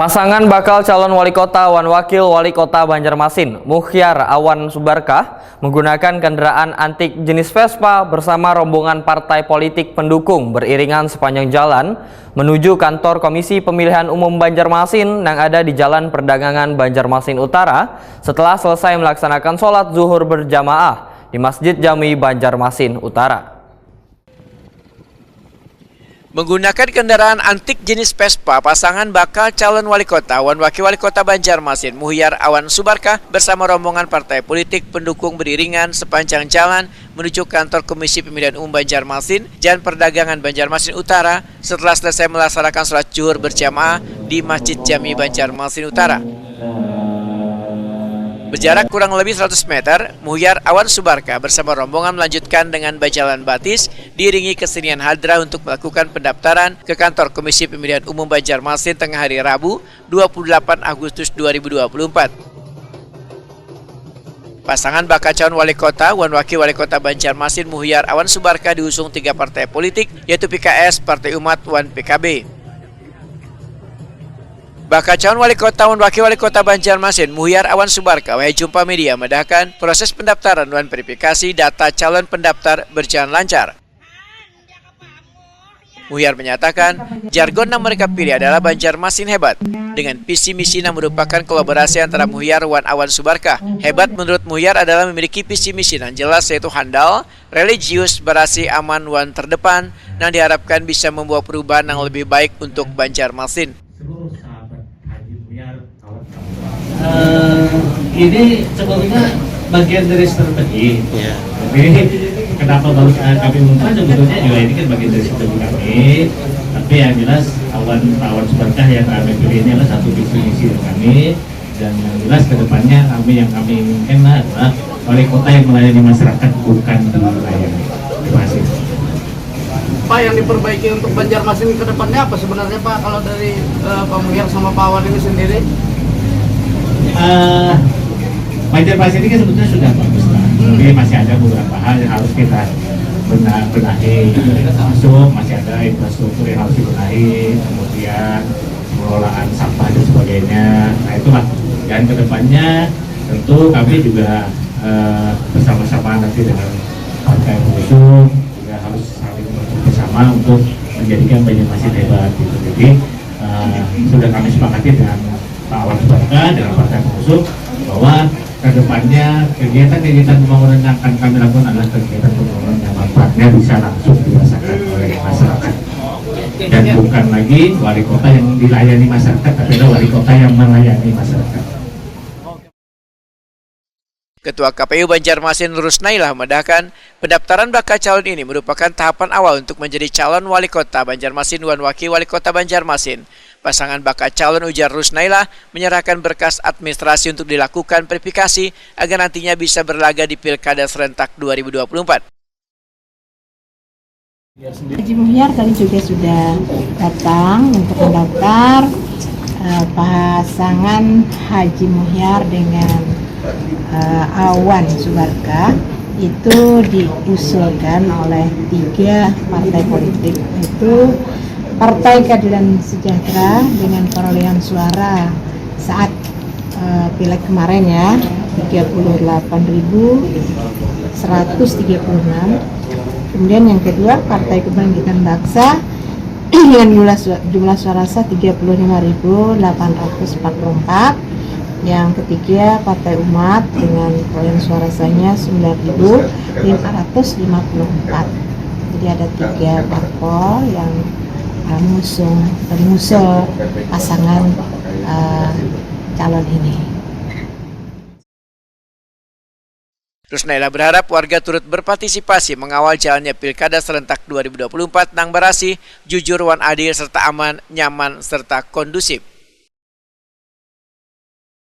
Pasangan bakal calon wali kota wan wakil wali kota Banjarmasin, Mukhyar Awan Subarkah, menggunakan kendaraan antik jenis Vespa bersama rombongan partai politik pendukung beriringan sepanjang jalan menuju kantor Komisi Pemilihan Umum Banjarmasin yang ada di Jalan Perdagangan Banjarmasin Utara setelah selesai melaksanakan sholat zuhur berjamaah di Masjid Jami Banjarmasin Utara. Menggunakan kendaraan antik jenis Vespa, pasangan bakal calon wali kota wan wakil wali kota Banjarmasin, Mukhyar Awan Subarkah bersama rombongan partai politik pendukung beriringan sepanjang jalan menuju kantor Komisi Pemilihan Umum Banjarmasin, Jalan Perdagangan Banjarmasin Utara setelah selesai melaksanakan sholat zuhur berjamaah di Masjid Jami Banjarmasin Utara. Berjarak kurang lebih 100 meter, Mukhyar Awan Subarkah bersama rombongan melanjutkan dengan bajalan batis diiringi kesenian hadrah untuk melakukan pendaftaran ke kantor Komisi Pemilihan Umum Banjarmasin tengah hari Rabu 28 Agustus 2024. Pasangan bakal calon wali kota wan wakil wali kota Banjarmasin Mukhyar Awan Subarkah diusung 3 partai politik yaitu PKS, Partai Umat, wan PKB. Bakal calon wali kota wan wakil wali kota Banjarmasin Mukhyar Awan Subarkah wahai jumpa media mendahkan proses pendaftaran dan verifikasi data calon pendaftar berjalan lancar. Mukhyar menyatakan jargon yang mereka pilih adalah Banjarmasin hebat dengan visi misi yang merupakan kolaborasi antara Mukhyar wan Awan Subarkah. Hebat menurut Mukhyar adalah memiliki visi misi yang jelas yaitu handal, religius, berasi, aman, wan terdepan yang diharapkan bisa membawa perubahan yang lebih baik untuk Banjarmasin. Ini sebetulnya bagian dari strategi. Ya. Tapi kenapa baru kami umumkan sebetulnya juga ini kan bagian dari strategi kami. Tapi yang jelas Awan Subarkah yang kami pilih ini adalah satu visi misi kami, dan yang jelas kedepannya yang kami inginkan adalah wali kota yang melayani masyarakat bukan dilayani. Terima kasih. Pak, yang diperbaiki untuk Banjarmasin ke depannya apa sebenarnya Pak kalau dari Pak Mukhyar sama Pak Awan ini sendiri? Banjarmasin ini kan sebetulnya sudah bagus lah, tapi masih ada beberapa hal yang harus kita benahi, termasuk masih ada infrastruktur yang harus dibenahi, kemudian pengelolaan sampah dan sebagainya. Nah itulah, dan kedepannya tentu kami juga bersama-sama nanti dengan partai pengusung juga harus saling bersama untuk menjadikan Banjarmasin hebat gitu. Jadi sudah kami sepakati dengan Pak Awan Subarkah dengan partai pengusung bahwa kedepannya kegiatan-kegiatan pembangunan yang akan kami lakukan adalah kegiatan pembangunan yang manfaatnya bisa langsung dirasakan oleh masyarakat, dan bukan lagi wali kota yang dilayani masyarakat, tapi adalah wali kota yang melayani masyarakat. Ketua KPU Banjarmasin Rusnailah mendahkan pendaftaran bakal calon ini merupakan tahapan awal untuk menjadi calon wali kota Banjarmasin wan wakil wali kota Banjarmasin. Pasangan bakal calon, ujar Rusnailah, menyerahkan berkas administrasi untuk dilakukan verifikasi agar nantinya bisa berlaga di Pilkada serentak 2024. Haji Mukhyar tadi juga sudah datang untuk mendaftar. Pasangan Haji Mukhyar dengan Awan Subarkah itu diusulkan oleh 3 partai politik, itu Partai Keadilan Sejahtera dengan perolehan suara saat pileg kemarin ya 38.136. Kemudian yang kedua Partai Kebangkitan Bangsa dengan jumlah suara sah 35.844. Yang ketiga Partai Umat dengan perolehan suara sahnya 9.554. Jadi ada 3 parpol yang mengusung pasangan calon ini. Rusnailah berharap warga turut berpartisipasi mengawal jalannya Pilkada serentak 2024 nang berasi, jujur, wan adil, serta aman, nyaman, serta kondusif.